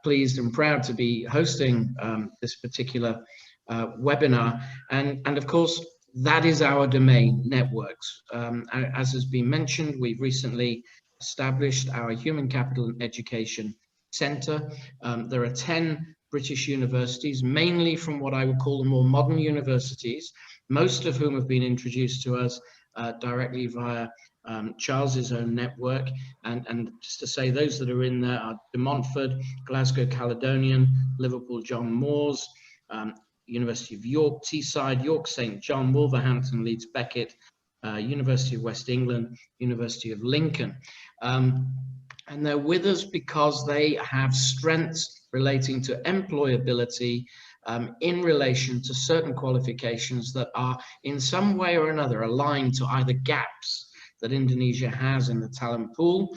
pleased and proud to be hosting this particular webinar. And of course, that is our domain, networks. As has been mentioned, we've recently established our Human Capital and Education Centre. There are 10 British universities, mainly from what I would call the more modern universities, most of whom have been introduced to us directly via Charles's own network. And just to say, those that are in there are De Montfort, Glasgow Caledonian, Liverpool John Moores, University of York, Teesside, York St John, Wolverhampton, Leeds Beckett, University of West England, University of Lincoln. And they're with us because they have strengths relating to employability in relation to certain qualifications that are in some way or another aligned to either gaps that Indonesia has in the talent pool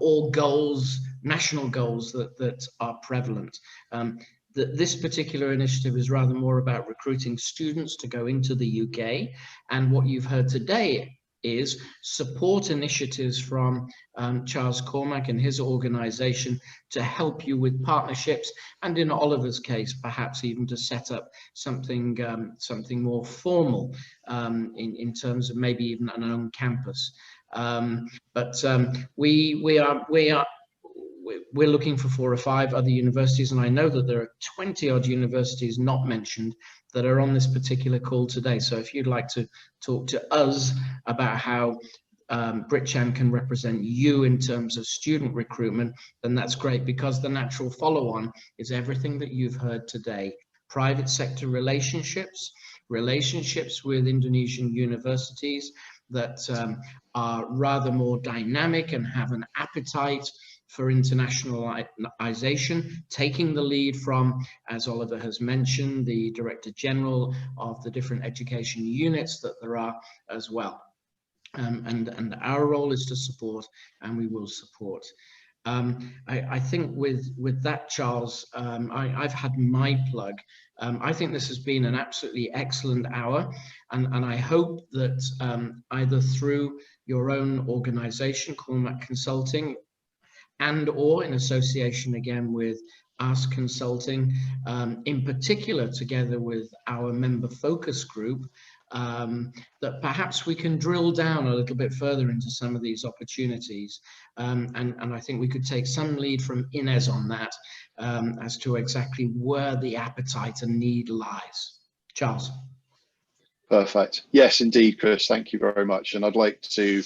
or goals, national goals that are prevalent. This particular initiative is rather more about recruiting students to go into the UK, and what you've heard today is support initiatives from Charles Cormack and his organization to help you with partnerships, and in Oliver's case, perhaps even to set up something more formal in terms of maybe even an own campus. We're looking for 4 or 5 other universities, and I know that there are 20 odd universities not mentioned that are on this particular call today. So if you'd like to talk to us about how BritCham can represent you in terms of student recruitment, then that's great, because the natural follow-on is everything that you've heard today. Private sector relationships with Indonesian universities that are rather more dynamic and have an appetite for internationalization, taking the lead from, as Oliver has mentioned, the Director General of the different education units that there are as well. And our role is to support, and we will support. I think with that, Charles, I've had my plug. I think this has been an absolutely excellent hour, and I hope that either through your own organization, Cormack Consulting, and or in association again with Ask Consulting, in particular together with our member focus group, that perhaps we can drill down a little bit further into some of these opportunities. And I think we could take some lead from Inez on that as to exactly where the appetite and need lies. Charles. Perfect. Yes, indeed, Chris. Thank you very much. And I'd like to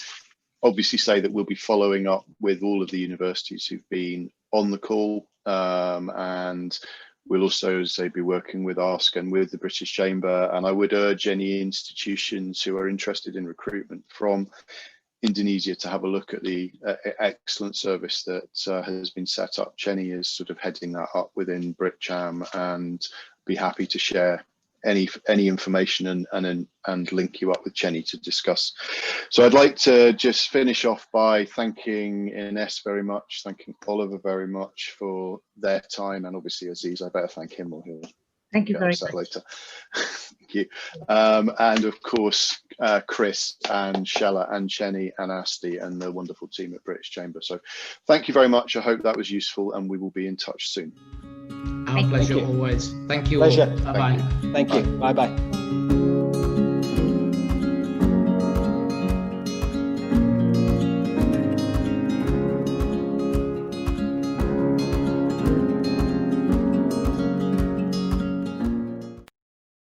obviously say that we'll be following up with all of the universities who've been on the call, and we'll also be working with ASK and with the British Chamber. And I would urge any institutions who are interested in recruitment from Indonesia to have a look at the excellent service that has been set up. Jenny is sort of heading that up within BritCham, and be happy to share any information and link you up with Jenny to discuss. So I'd like to just finish off by thanking Ines very much, thanking Oliver very much for their time, and obviously Aziz, I better thank him or he'll Thank you very much later. Thank you. And of course, Chris and Shella and Jenny and Asti and the wonderful team at British Chamber. So thank you very much. I hope that was useful, and we will be in touch soon. Our pleasure always. Thank you. Pleasure. Bye-bye. Thank you. Bye-bye.